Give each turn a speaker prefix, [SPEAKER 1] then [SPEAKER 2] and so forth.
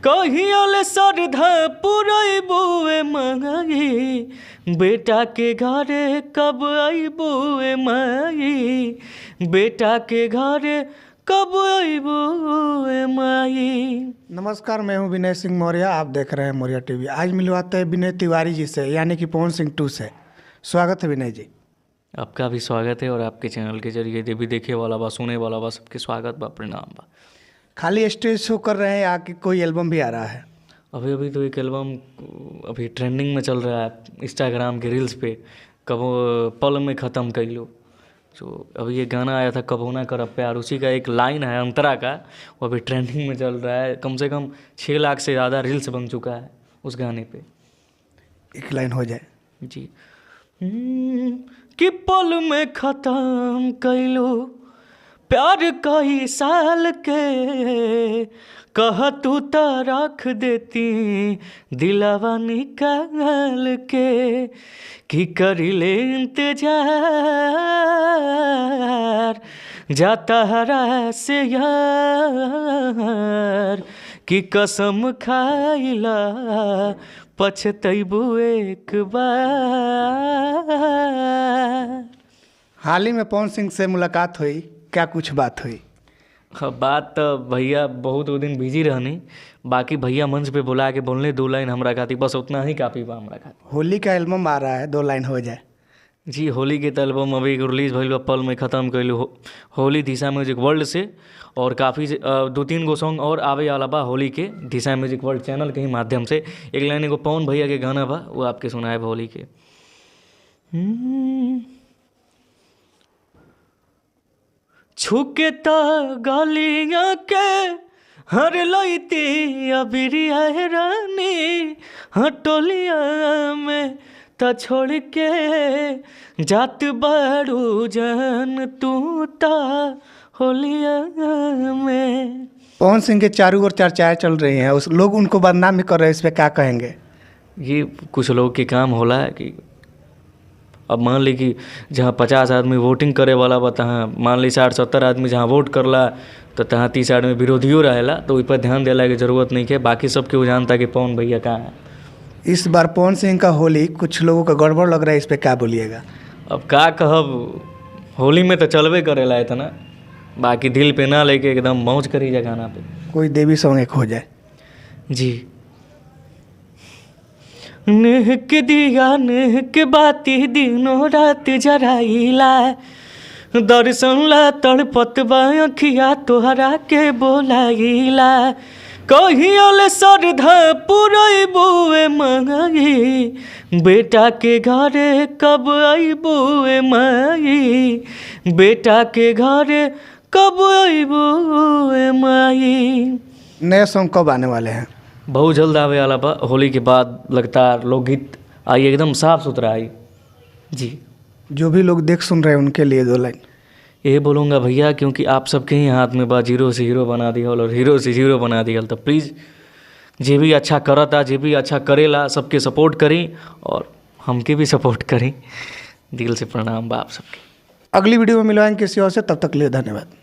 [SPEAKER 1] कहियोले श्रद्धा पुरैबुए माई, बेटा के घरे कब अइबुए माई, बेटा के घरे कब अइबुए माई।
[SPEAKER 2] नमस्कार, मैं हूं विनय सिंह मौर्य। आप देख रहे हैं मौर्य टीवी। आज मिलवाते हैं विनय तिवारी जी से, यानी कि पवन सिंह 2 से। स्वागत है विनय जी।
[SPEAKER 1] आपका भी स्वागत है और आपके चैनल के जरिए भी देखे वाला बा, सुने वाला बा, सबके स्वागत बा, प्रणाम बा। खाली
[SPEAKER 2] स्टेज शो कर रहे हैं या कि कोई एल्बम भी आ रहा है?
[SPEAKER 1] अभी तो एक एल्बम अभी ट्रेंडिंग में चल रहा है इंस्टाग्राम के रील्स पे, कबो पल में ख़त्म कर लो। जो अभी ये गाना आया था कबो ना करब प्यार, उसी का एक लाइन है अंतरा का, वो अभी ट्रेंडिंग में चल रहा है। कम से कम 6 लाख से ज़्यादा रील्स बन चुका है उस गाने पे।
[SPEAKER 2] एक लाइन हो जाए
[SPEAKER 1] जी। कि पल में ख़त्म कैलो प्यार कई साल के, कह तू तो रख देती दिलवा निकाल के, कि करी ले इंतजार जाता हरा से यार, कि कसम खाइला पछतैबू एक बार।
[SPEAKER 2] हाल ही में पवन सिंह से मुलाकात हुई, क्या कुछ बात हुई?
[SPEAKER 1] बात तो भैया बहुत वो दिन बिजी रहनी, बाकी भैया मंच पे बुला के बोलने 2 लाइन हमरा खाती, बस उतना ही काफ़ी बा हमरा खाती।
[SPEAKER 2] होली का एल्बम आ रहा है, 2 लाइन हो जाए।
[SPEAKER 1] जी, होली के एल्बम अभी रिलीज़ भइल बा, पल में ख़त्म कैलू होली दिशा म्यूजिक वर्ल्ड से, और काफ़ी 2-3 गो सॉन्ग और आवे वाला बा होली के दिशा म्यूजिक वर्ल्ड चैनल के ही माध्यम से। एक लाइन एगो पवन भैया के गाना बा, वो आपके सुनाए होली के। छुके ता गलियाँ के हर लईती अबिरिया रानी, हटोलिया में ता छोड़ के जात बारू जान तू ता होलिया में।
[SPEAKER 2] पवन सिंह के चारों ओर चर्चाएं चल रही हैं, उस लोग उनको बदनाम भी कर रहे हैं, इस पर क्या कहेंगे?
[SPEAKER 1] ये कुछ लोग के काम होला है कि अब मान ली कि जहाँ 50 आदमी वोटिंग करे वाला बा, तहाँ मान ली 60-70 आदमी जहाँ वोट करला, तो तहाँ 30 आदमी विरोधियों रहेला, तो ओइ पर ध्यान देला की जरूरत नहीं है। बाकी सबके वो जानता कि पवन भैया कहाँ है।
[SPEAKER 2] इस बार पवन सिंह का होली कुछ लोगों का गड़बड़ लग रहा है, इस पर क्या बोलिएगा?
[SPEAKER 1] अब का कहब, होली में तो चलबे करेला इतना, बाकी दिल पे ना लेके एकदम मौज करी जा गाना पे।
[SPEAKER 2] कोई देवी सॉन्ग एक हो जाए। जी।
[SPEAKER 1] नेह के दिया नेह के बाती दिनों रात जराइला, दर्शन ला तड़पत बा अखिया तोहरा के बोलाइला, कहियोले श्रद्धा पुरैबुए माई, बेटा के घरे कब अइबुए माई, बेटा के घरे कब अइबुए माई।
[SPEAKER 2] नए सॉन्ग कब आने वाले हैं?
[SPEAKER 1] बहुत जल्द आवे वाला बा, होली के बाद लगातार लोकगीत आई, एकदम साफ सुथरा आई। जी,
[SPEAKER 2] जो भी लोग देख सुन रहे हैं उनके लिए 2 लाइन।
[SPEAKER 1] ये बोलूँगा भैया, क्योंकि आप सबके ही हाथ में बा, जीरो से हीरो बना दिहल और हीरो से जीरो बना दिहल, तो प्लीज़ जे भी अच्छा करता, जे भी अच्छा करेला, सबके सपोर्ट करी और हमके भी सपोर्ट करी। दिल से प्रणाम बा आप सबके।
[SPEAKER 2] अगली वीडियो में मिलवाएंगे किसी और से, तब तक के लिए धन्यवाद।